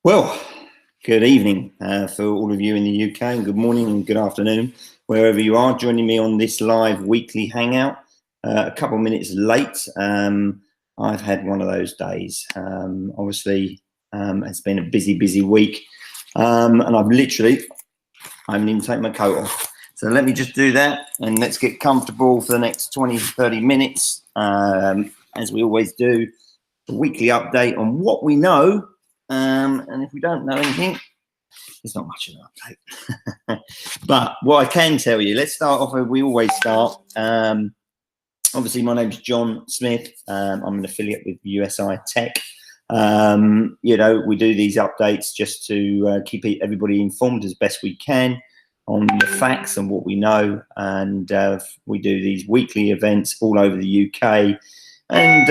Well, good evening for all of you in the UK, and good morning and good afternoon, wherever you are joining me on this live weekly hangout. A couple of minutes late. I've had one of those days. Obviously, it's been a busy week, and I haven't even taken my coat off. So let me just do that, and let's get comfortable for the next 20-30 minutes, as we always do. A weekly update on what we know. And if we don't know anything, there's not much of an update. But what I can tell you, let's start off where we always start. Obviously, my name's John Smith. I'm an affiliate with USI Tech. We do these updates just to keep everybody informed as best we can on the facts and what we know. And we do these weekly events all over the UK. And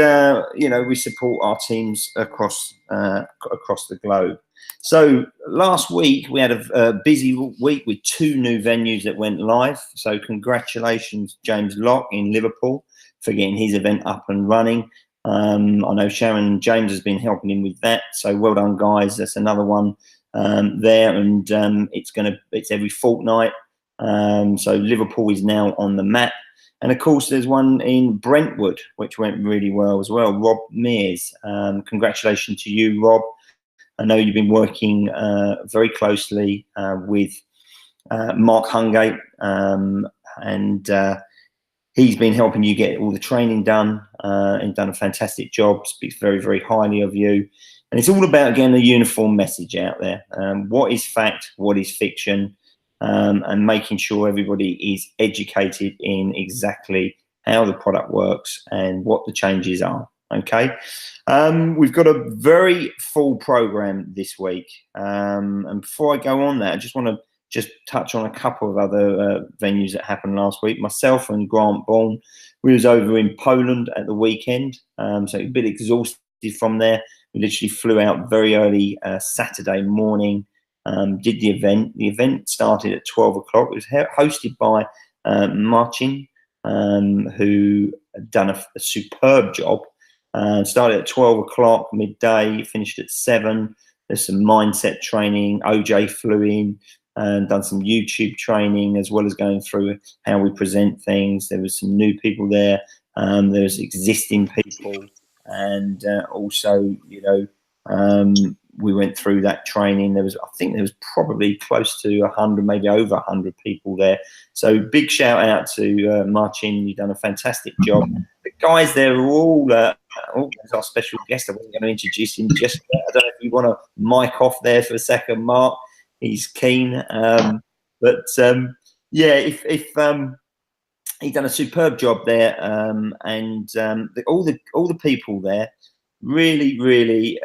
we support our teams across the globe. So last week we had a busy week with 2 new venues that went live. So congratulations, James Locke in Liverpool, for getting his event up and running. I know Sharon James has been helping him with that. So well done, guys. That's another one there, and it's every fortnight. So Liverpool is now on the map. And of course, there's one in Brentwood, which went really well as well. Rob Mears, congratulations to you, Rob. I know you've been working very closely with Mark Hungate, and he's been helping you get all the training done and done a fantastic job. Speaks very highly of you. And it's all about getting a uniform message out there. What is fact? What is fiction? And making sure everybody is educated in exactly how the product works and what the changes are. Okay, we've got a very full program this week. And before I go on that, I just want to touch on a couple of other venues that happened last week. Myself and Grant Bourne, we was over in Poland at the weekend, so a bit exhausted from there. We literally flew out very early Saturday morning. Did the event. The event started at 12 o'clock. It was hosted by Marcin, who had done a superb job. Started at 12 o'clock midday, finished at 7. There's some mindset training. OJ flew in and done some YouTube training, as well as going through how we present things. There was some new people there. There's existing people, and also, we went through that training. I think there was probably close to 100, maybe over 100 people there. So big shout out to Marcin. You've done a fantastic job. The guys there are all there's our special guest. I wasn't going to introduce him just yet. I don't know if you want to mic off there for a second, Mark. He's keen. If he's done a superb job there, and all the people there really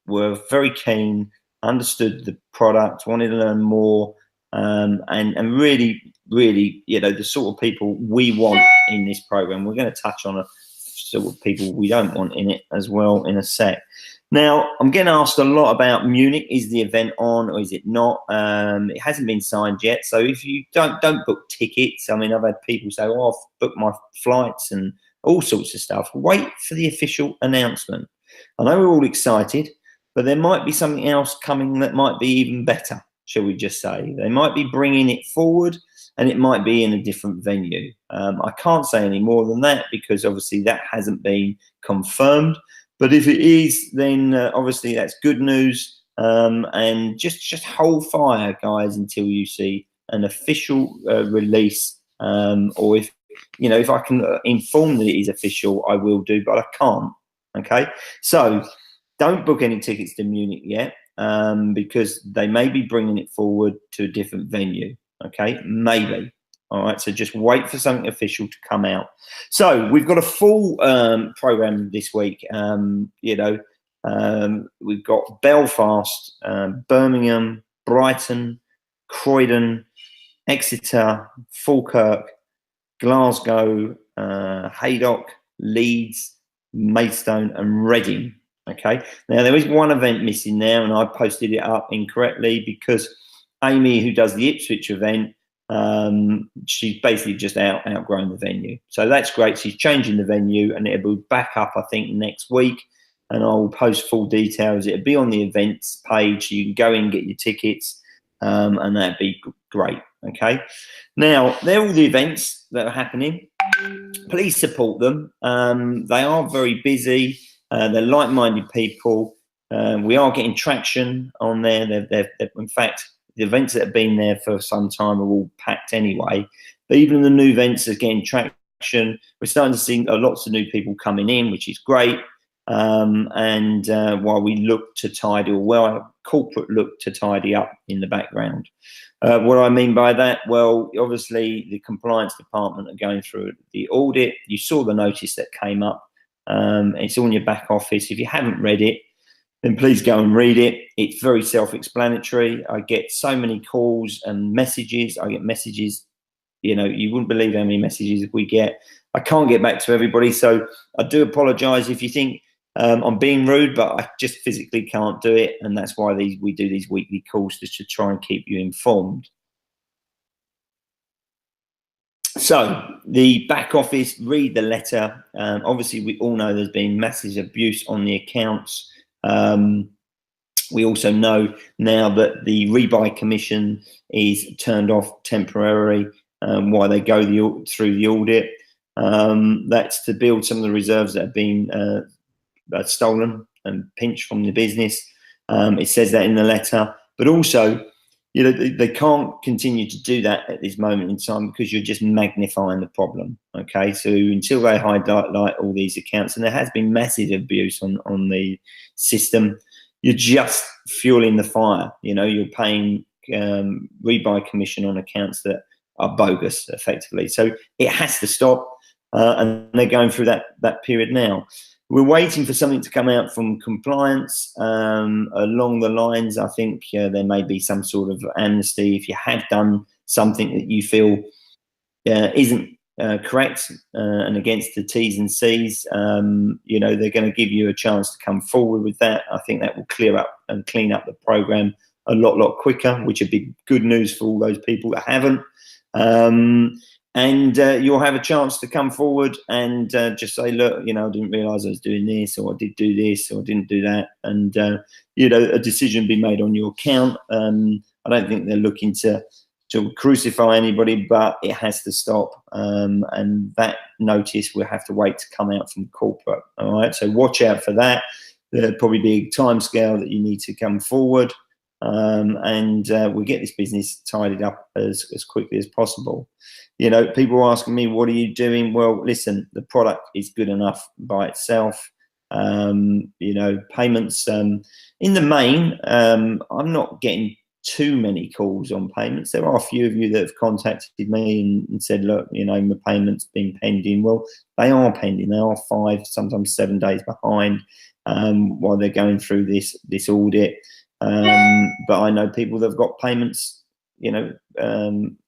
were very keen, understood the product, wanted to learn more, and really, the sort of people we want in this program. We're going to touch on a sort of people we don't want in it as well in a sec. Now, I'm getting asked a lot about Munich. Is the event on or is it not? It hasn't been signed yet. So if you don't book tickets, I mean, I've had people say, "Oh, I've booked my flights and all sorts of stuff." Wait for the official announcement. I know we're all excited, but there might be something else coming that might be even better, shall we just say. They might be bringing it forward, and it might be in a different venue. I can't say any more than that because obviously that hasn't been confirmed. But if it is, then obviously that's good news. And just hold fire, guys, until you see an official release. Or if I can inform that it is official, I will do, but I can't. Okay, so don't book any tickets to Munich yet, because they may be bringing it forward to a different venue. Okay, maybe. All right, so just wait for something official to come out. So we've got a full program this week. We've got Belfast, Birmingham, Brighton, Croydon, Exeter, Falkirk, Glasgow, Haydock, Leeds, Maidstone, and Reading. Okay, now there is one event missing now, and I posted it up incorrectly because Amy, who does the Ipswich event, she's basically just outgrown the venue. So that's great. She's changing the venue, and it'll be back up, I think, next week. and I will post full details. It'll be on the events page. You can go in and get your tickets, and that'd be great. Okay. Now, they're all the events that are happening. Please support them. They are very busy. They're like-minded people. We are getting traction on there. In fact, the events that have been there for some time are all packed anyway. But even the new events are getting traction. We're starting to see lots of new people coming in, which is great. And while we look to tidy, well, corporate look to tidy up in the background. What do I mean by that? Well, obviously the compliance department are going through the audit. You saw the notice that came up. It's all in your back office. If you haven't read it, then please go and read it. It's very self-explanatory. I get so many calls and messages. I get messages, you know, you wouldn't believe how many messages we get. I can't get back to everybody, so I do apologise if you think I'm being rude, but I just physically can't do it, and that's why we do these weekly calls, just to try and keep you informed. So the back office, read the letter. Obviously, we all know there's been massive abuse on the accounts. We also know now that the rebuy commission is turned off temporarily while they go through the audit. That's to build some of the reserves that have been stolen and pinched from the business. It says that in the letter, but also, you know, they can't continue to do that at this moment in time because you're just magnifying the problem. Okay, so until they highlight all these accounts, and there has been massive abuse on the system, you're just fueling the fire. You know, you're paying rebuy commission on accounts that are bogus, effectively. So it has to stop, and they're going through that period now. We're waiting for something to come out from compliance along the lines. I think there may be some sort of amnesty if you have done something that you feel isn't correct and against the T's and C's. You know, they're going to give you a chance to come forward with that. I think that will clear up and clean up the program a lot quicker, which would be good news for all those people that haven't. And you'll have a chance to come forward and just say, look, you know, I didn't realise I was doing this, or I did do this, or I didn't do that. And, you know, a decision be made on your account. I don't think they're looking to crucify anybody, but it has to stop. And that notice will have to wait to come out from corporate. All right. So watch out for that. There'll probably be a time scale that you need to come forward. And we'll get this business tidied up as quickly as possible. You know, people are asking me, what are you doing? Well, listen, the product is good enough by itself. You know, payments, in the main, I'm not getting too many calls on payments. There are a few of you that have contacted me and said, look, you know, my payment's been pending. Well, they are pending. They are 5, sometimes 7 days behind while they're going through this audit. But I know people that have got payments, you know,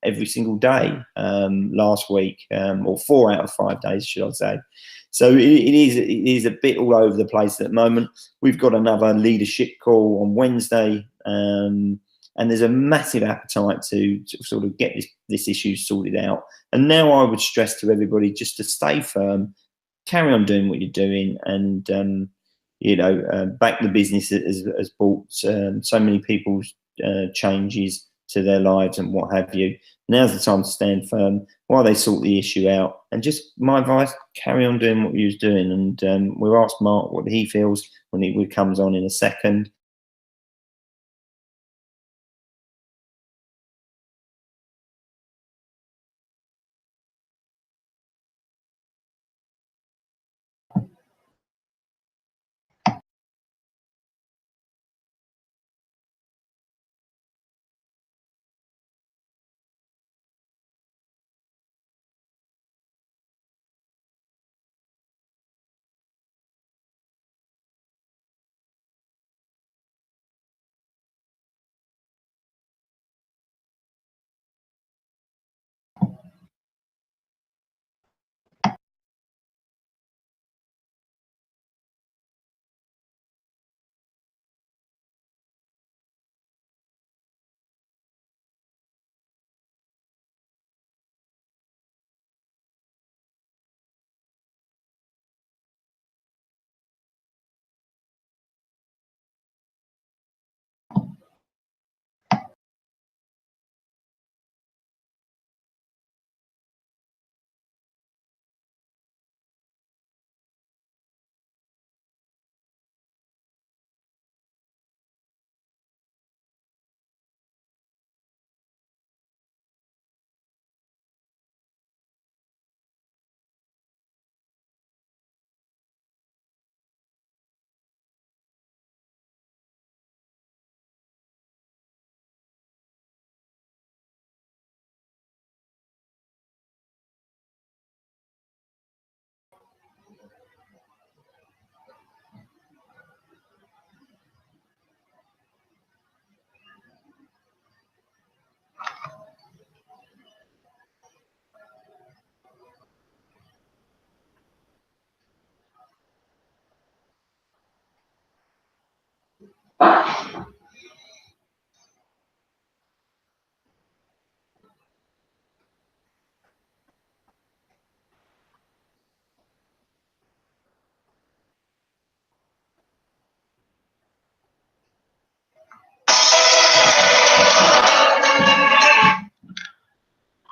every single day last week, or 4 out of 5 days, should I say. So it is a bit all over the place at the moment. We've got another leadership call on Wednesday, and there's a massive appetite to sort of get this issue sorted out. And now I would stress to everybody just to stay firm, carry on doing what you're doing, and you know, back the business has brought so many people's changes to their lives and what have you. Now's the time to stand firm while they sort the issue out. And just my advice, carry on doing what you was doing. And we'll ask Mark what he feels when he comes on in a second.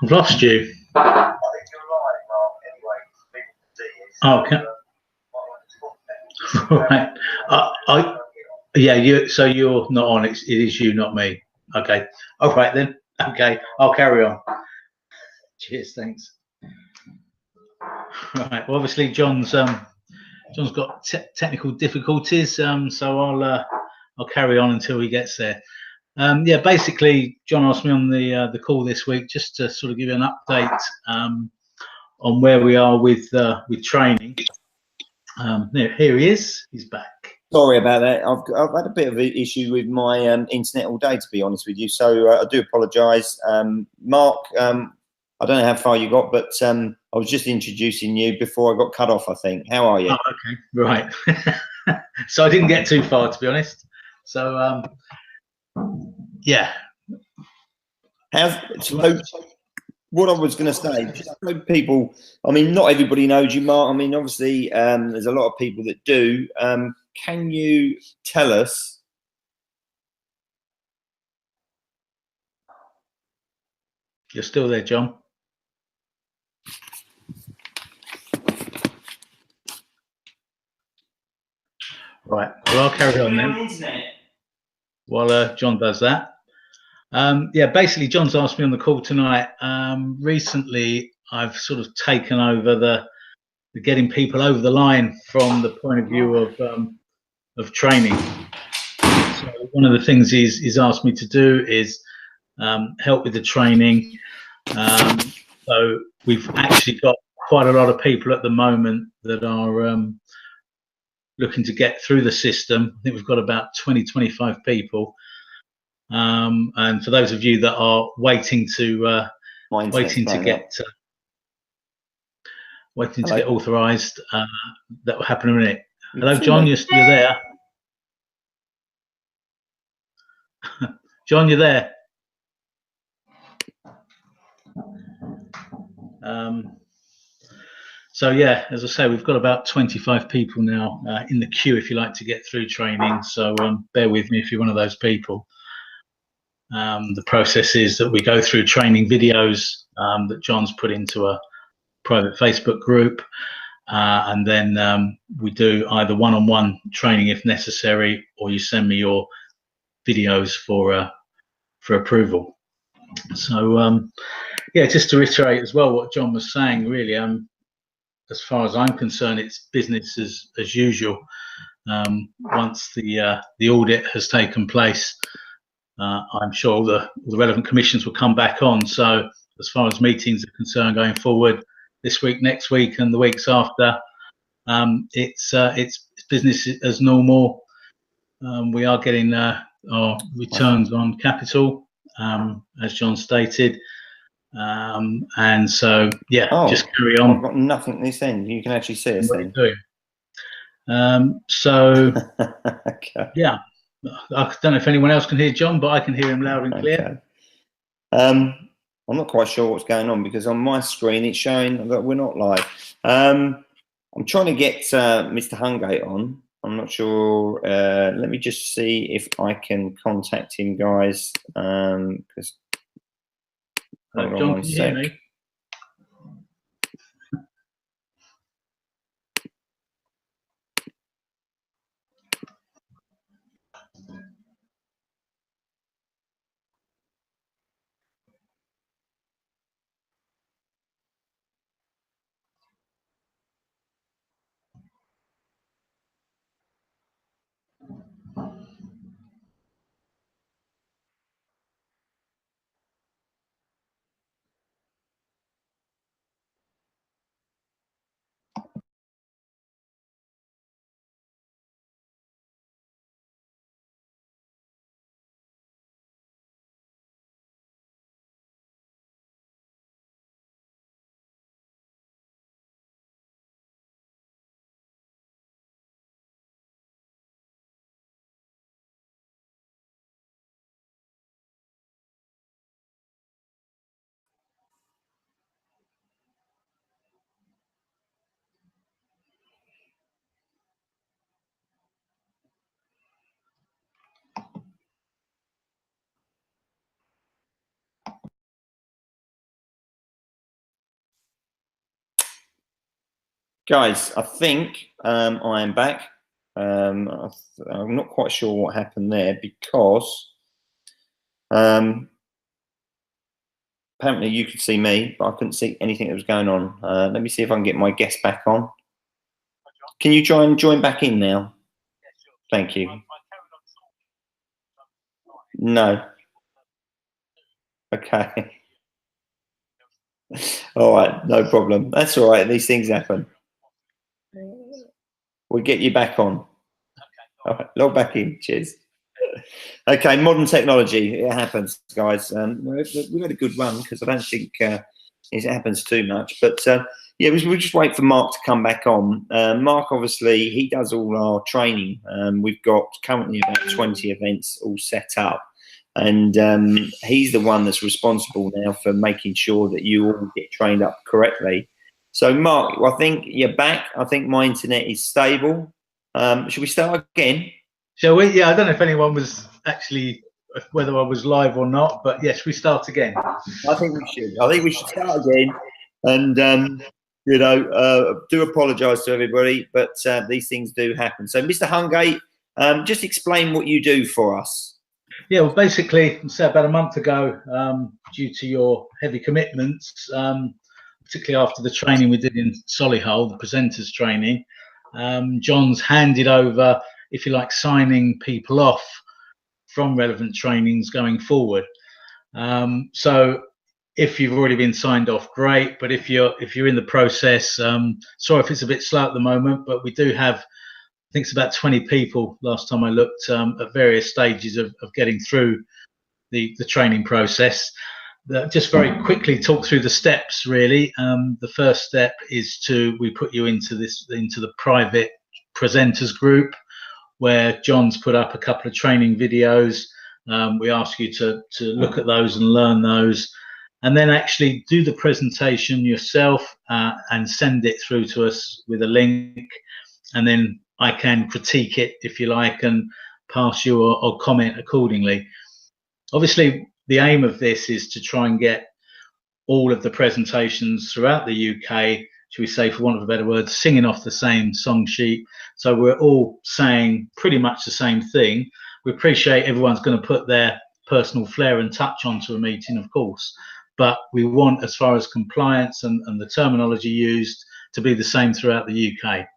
I've lost you. I think you're live, Mark. Anyway, people can see you. Okay. Right. Yeah, so you're not on. It is you, not me. Okay. All right then. Okay. I'll carry on. Cheers. Thanks. Right. Well, obviously, John's got technical difficulties. So I'll carry on until he gets there. Yeah, basically, John asked me on the call this week just to sort of give you an update on where we are with training. Here he is. He's back. Sorry about that. I've had a bit of an issue with my internet all day, to be honest with you. So I do apologise, Mark. I don't know how far you got, but I was just introducing you before I got cut off, I think. How are you? Oh, okay, right. So I didn't get too far, to be honest. So yeah. What I was going to say, just so people, I mean, not everybody knows you, Mark. I mean, obviously, there's a lot of people that do. Can you tell us? You're still there, John? Right. Well, I'll carry on then. While John does that. Yeah, basically, John's asked me on the call tonight. Recently, I've sort of taken over the getting people over the line from the point of view of training. So one of the things he's asked me to do is help with the training. So we've actually got quite a lot of people at the moment that are looking to get through the system. I think we've got about 20-25 people. And for those of you that are waiting to get authorised, that will happen in a minute. Hello, John. You're there. John, you're there. So yeah, as I say, we've got about 25 people now in the queue if you like to get through training. So bear with me if you're one of those people. The process is that we go through training videos that John's put into a private Facebook group, and then we do either one-on-one training if necessary, or you send me your videos for approval. So yeah, just to reiterate as well what John was saying, really, as far as I'm concerned, it's business as usual. Once the audit has taken place, I'm sure all the relevant commissions will come back on. So as far as meetings are concerned going forward, this week, next week, and the weeks after, it's business as normal. We are getting our returns on capital, as John stated. And so, yeah, just carry on. I've got nothing this end. You can actually see us then. So, okay. Yeah, I don't know if anyone else can hear John, but I can hear him loud and clear. Okay. I'm not quite sure what's going on because on my screen it's showing that we're not live. I'm trying to get Mr. Hungate on. I'm not sure. Let me just see if I can contact him, guys. Because John, can you hear me? Guys, I think I am back. I'm not quite sure what happened there because apparently you could see me, but I couldn't see anything that was going on. Let me see if I can get my guest back on. Can you try and join back in now? Thank you. No. Okay. All right, no problem. That's all right. These things happen. We'll get you back on. All right, log back in. Cheers. Okay, modern technology. It happens, guys. We've had a good run because I don't think it happens too much. But yeah, we'll just wait for Mark to come back on. Mark, obviously, he does all our training. We've got currently about 20 events all set up. And he's the one that's responsible now for making sure that you all get trained up correctly. So, Mark, I think you're back. I think my internet is stable. Should we start again? Shall we? Yeah, I don't know if anyone was actually, whether I was live or not, but yes, we start again. I think we should. I think we should start again. And, you know, do apologise to everybody, but these things do happen. So, Mr. Hungate, just explain what you do for us. Yeah, well, basically, say about a month ago, due to your heavy commitments, particularly after the training we did in Solihull, the presenters training, John's handed over, if you like, signing people off from relevant trainings going forward. So if you've already been signed off, great. But if you're in the process, sorry if it's a bit slow at the moment, but we do have, I think it's about 20 people last time I looked, at various stages of getting through the training process. Just very quickly talk through the steps, really. The first step is we put you into the private presenters group, where John's put up a couple of training videos. We ask you to look at those and learn those, and then actually do the presentation yourself and send it through to us with a link, and then I can critique it, if you like, and pass you or comment accordingly. Obviously, the aim of this is to try and get all of the presentations throughout the UK, should we say, for want of a better word, singing off the same song sheet. So we're all saying pretty much the same thing. We appreciate everyone's going to put their personal flair and touch onto a meeting, of course, but we want, as far as compliance and the terminology used, to be the same throughout the UK.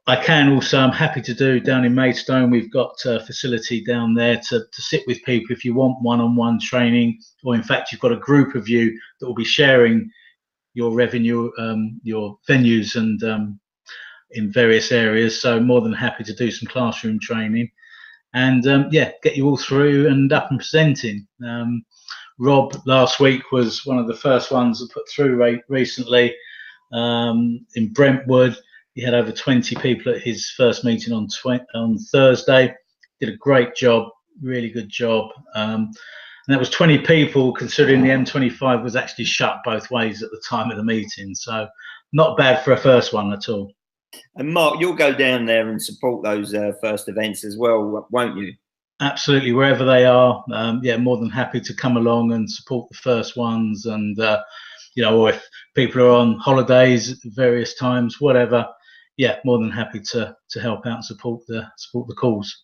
I can also, I'm happy to do down in Maidstone, we've got a facility down there to sit with people if you want one-on-one training, or in fact you've got a group of you that will be sharing your revenue, your venues and in various areas. So more than happy to do some classroom training and yeah, get you all through and up and presenting. Rob last week was one of the first ones that put through recently in Brentwood. He had over 20 people at his first meeting on Thursday. Did a great job, really good job. And that was 20 people, considering the M25 was actually shut both ways at the time of the meeting. So not bad for a first one at all. And Mark, you'll go down there and support those first events as well, won't you? Absolutely, wherever they are. Yeah, more than happy to come along and support the first ones. And, you know, or if people are on holidays at various times, whatever. Yeah, more than happy to help out and support the cause.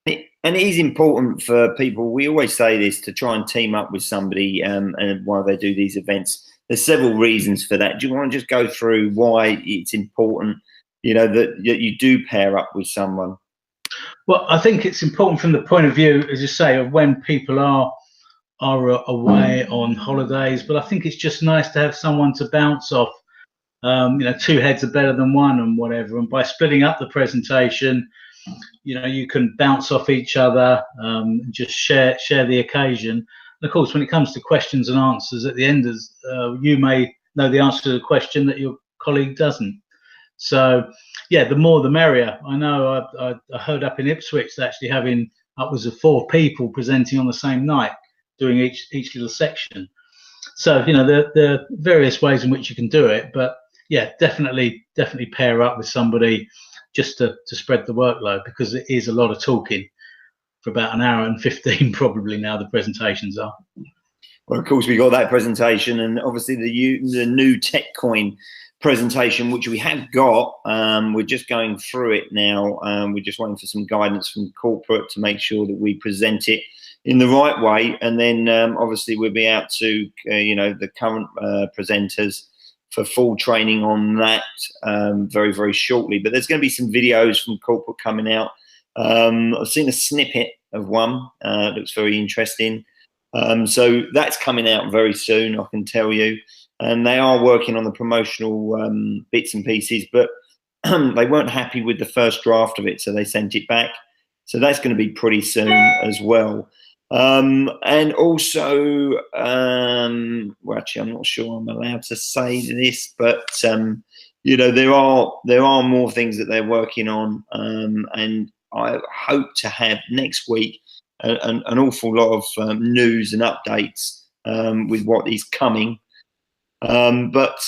And it is important for people, we always say this, to try and team up with somebody and while they do these events. There's several reasons for that. Do you want to just go through why it's important, you know, that you do pair up with someone? Well, I think it's important from the point of view, as you say, of when people are away on holidays, but I think it's just nice to have someone to bounce off. You know, two heads are better than one and whatever. And by splitting up the presentation, you know, you can bounce off each other, just share the occasion. And of course, when it comes to questions and answers at the end, you may know the answer to the question that your colleague doesn't. So, yeah, the more the merrier. I know I heard up in Ipswich they're actually having upwards of 4 people presenting on the same night, doing each little section. So, you know, there are various ways in which you can do it, but yeah, definitely pair up with somebody just to spread the workload, because it is a lot of talking for about an hour and 15 probably now the presentations are. Well, of course, we got that presentation, and obviously the new TechCoin presentation, which we have got. We're just going through it now. We're just waiting for some guidance from corporate to make sure that we present it in the right way. And then obviously we'll be out to, the current presenters for full training on that very, very shortly. But there's going to be some videos from corporate coming out. I've seen a snippet of one. It looks very interesting. So that's coming out very soon, I can tell you. And they are working on the promotional bits and pieces, but they weren't happy with the first draft of it, so they sent it back. So that's going to be pretty soon as well. And also, well, actually, I'm not sure I'm allowed to say this, but there are more things that they're working on, and I hope to have next week an awful lot of news and updates with what is coming. But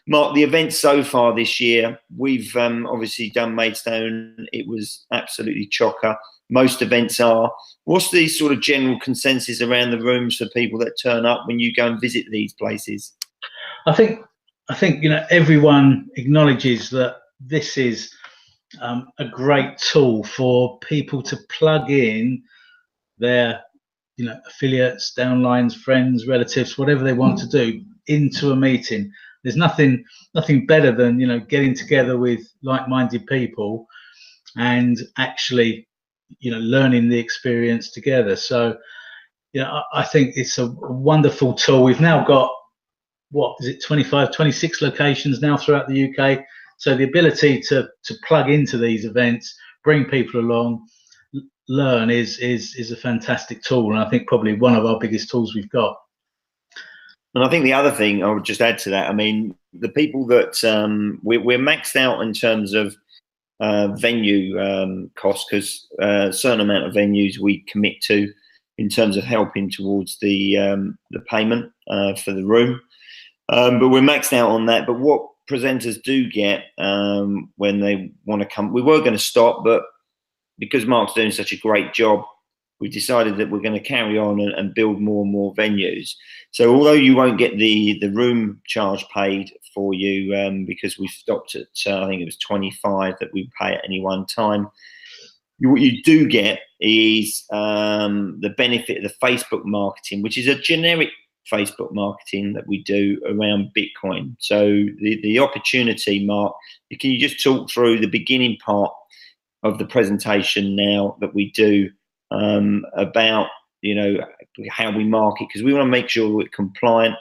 Mark, the events so far this year, we've obviously done Maidstone. It was absolutely chocker. Most events are. What's the sort of general consensus around the rooms for people that turn up when you go and visit these places? I think everyone acknowledges that this is a great tool for people to plug in their affiliates, downlines, friends, relatives, whatever they want to do into a meeting. There's nothing better than getting together with like-minded people and actually learning the experience together. So I think it's a wonderful tool. We've now got 25, 26 locations now throughout the UK. So the ability to plug into these events, bring people along, learn is a fantastic tool, and I think probably one of our biggest tools we've got. And I think the other thing I would just add to that, I mean, the people that we're maxed out in terms of venue costs, because a certain amount of venues we commit to in terms of helping towards the payment for the room, but we're maxed out on that. But what presenters do get when they want to come, we were going to stop, but because Mark's doing such a great job, we decided that we're going to carry on and build more and more venues. So although you won't get the room charge paid for you, because we stopped at, I think it was 25 that we pay at any one time, what you do get is the benefit of the Facebook marketing, which is a generic Facebook marketing that we do around Bitcoin. So the opportunity, Mark, can you just talk through the beginning part of the presentation now that we do about how we market, because we want to make sure we're compliant,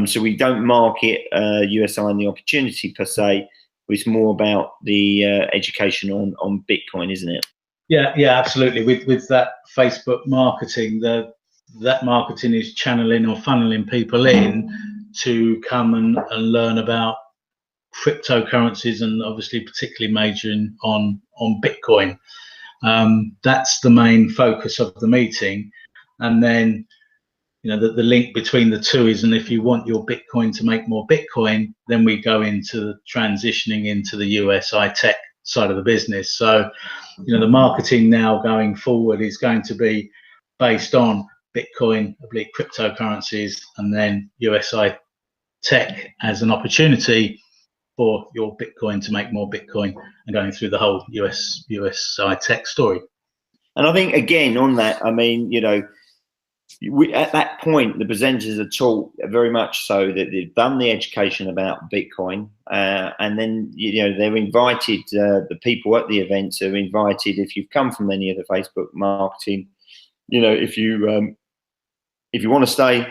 so we don't market USI and the opportunity per se. It's more about the education on Bitcoin, isn't it? Yeah, absolutely. With that Facebook marketing, that marketing is channeling or funneling people in to come and learn about cryptocurrencies, and obviously particularly majoring on Bitcoin. That's the main focus of the meeting. And then the link between the two is, and if you want your Bitcoin to make more Bitcoin, then we go into transitioning into the USI tech side of the business. So the marketing now going forward is going to be based on Bitcoin, oblique cryptocurrencies, and then USI tech as an opportunity for your Bitcoin to make more Bitcoin, and going through the whole USI tech story. And I think, again, on that, I mean, at that point, the presenters are taught very much so that they've done the education about Bitcoin, and then they're invited. The people at the events are invited. If you've come from any of the Facebook marketing, if you want to stay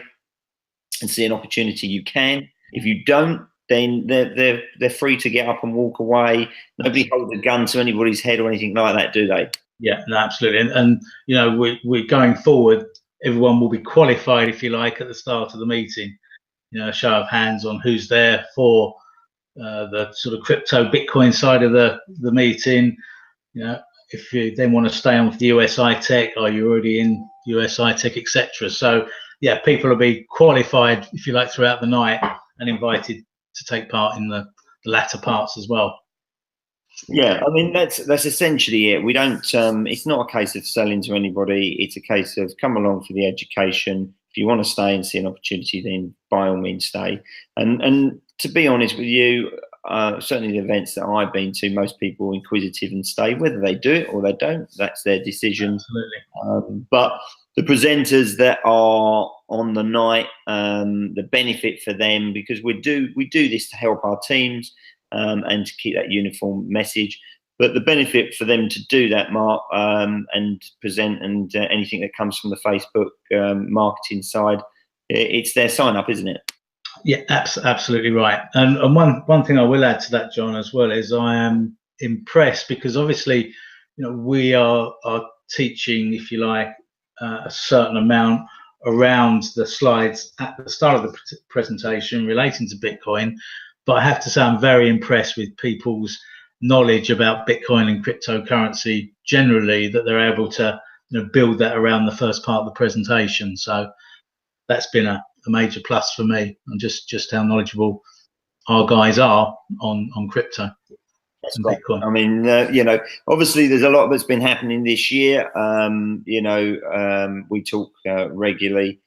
and see an opportunity, you can. If you don't, then they're free to get up and walk away. Nobody holds a gun to anybody's head or anything like that, do they? Yeah, no, absolutely. And we're going forward. Everyone will be qualified, if you like, at the start of the meeting. A show of hands on who's there for the sort of crypto Bitcoin side of the meeting. If you then want to stay on with the USI tech, are you already in USI tech, etc. So yeah, people will be qualified, if you like, throughout the night, and invited to take part in the latter parts as well. Yeah, I mean, that's essentially it. We don't, it's not a case of selling to anybody. It's a case of come along for the education. If you want to stay and see an opportunity, then by all means stay. And to be honest with you, certainly the events that I've been to, most people are inquisitive and stay. Whether they do it or they don't, that's their decision. Absolutely. But the presenters that are on the night, the benefit for them, because we do this to help our teams and to keep that uniform message. But the benefit for them to do that, Mark, and present and anything that comes from the Facebook marketing side, it's their sign up, isn't it? Yeah, absolutely right. And one thing I will add to that, John, as well, is I am impressed because obviously, we are teaching, if you like, a certain amount around the slides at the start of the presentation relating to Bitcoin. But I have to say, I'm very impressed with people's knowledge about Bitcoin and cryptocurrency generally, that they're able to build that around the first part of the presentation. So that's been a major plus for me, and just how knowledgeable our guys are on crypto. That's great. Bitcoin. I mean, obviously there's a lot that's been happening this year. We talk regularly.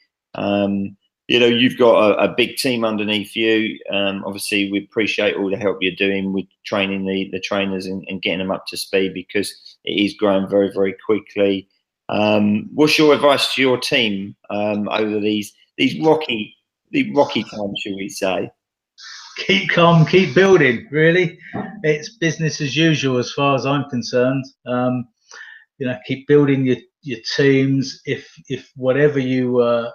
You've got a big team underneath you. Obviously, we appreciate all the help you're doing with training the trainers and getting them up to speed, because it is growing very, very quickly. What's your advice to your team over these rocky times, shall we say? Keep calm, keep building. Really, it's business as usual as far as I'm concerned. Keep building your teams. If whatever you were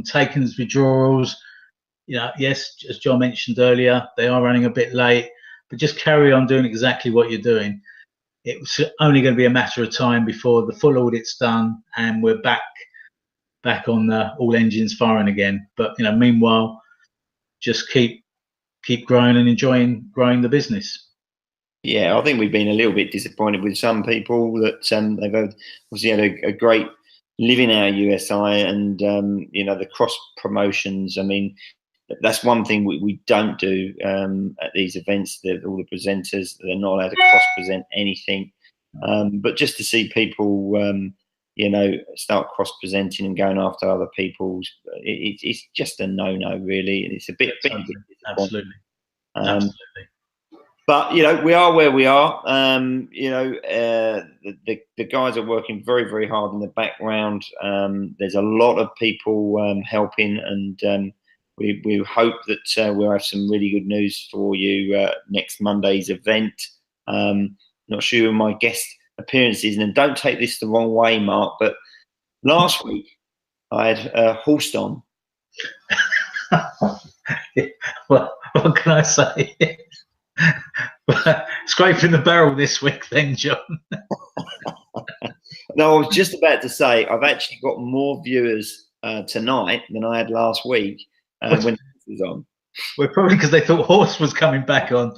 taken as withdrawals, yes, as John mentioned earlier, they are running a bit late, but just carry on doing exactly what you're doing. It's only going to be a matter of time before the full audit's done and we're back on all engines firing again. But meanwhile, just keep growing and enjoying growing the business. Yeah, I think we've been a little bit disappointed with some people that they've obviously had a great living our USI and the cross promotions. I mean, that's one thing we don't do at these events. That all the presenters, they're not allowed to cross present anything. But just to see people, start cross presenting and going after other people's, it's just a no really, and it's a bit absolutely. Absolutely. But we are where we are. The guys are working very, very hard in the background. There's a lot of people helping, and we hope that we'll have some really good news for you next Monday's event. Not sure who my guest appearances, and don't take this the wrong way, Mark, but last week I had Horst on. Well, what can I say? Scraping the barrel this week then, John. No, I was just about to say I've actually got more viewers tonight than I had last week when Horst was on. Well, probably because they thought Horst was coming back on.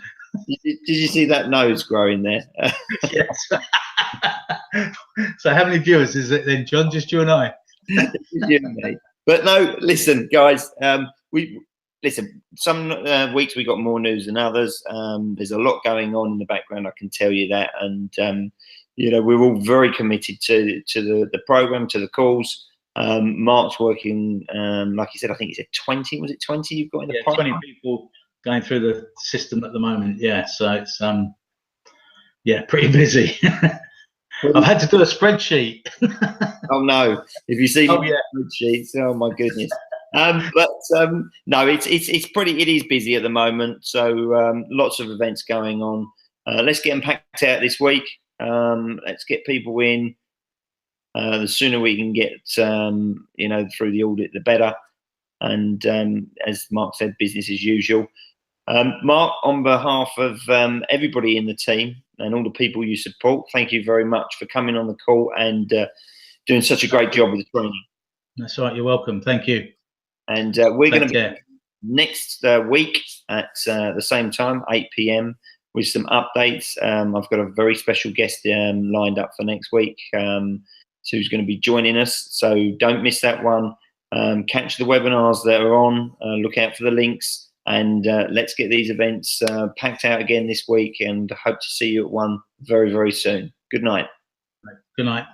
Did you see that nose growing there? Yes. So how many viewers is it then, John? Just you and I? You and me. But no, listen, guys, some weeks we got more news than others. There's a lot going on in the background, I can tell you that. And, we're all very committed to the program, to the calls. Mark's working, like you said, I think he said 20. Was it 20 you've got in the pipeline? 20 people going through the system at the moment. Yeah, so it's, pretty busy. I've had to do a spreadsheet. Oh, no. If you see spreadsheets, oh, my goodness. No, it is busy at the moment. So lots of events going on. Let's get them packed out this week. Let's get people in. The sooner we can get, through the audit, the better. And as Mark said, business as usual. Mark, on behalf of everybody in the team and all the people you support, thank you very much for coming on the call and doing such a great job with the training. That's all right. You're welcome. Thank you. And we're going to be next week at the same time, 8 p.m, with some updates. I've got a very special guest lined up for next week who's going to be joining us. So don't miss that one. Catch the webinars that are on. Look out for the links. And let's get these events packed out again this week, and hope to see you at one very, very soon. Good night. Good night.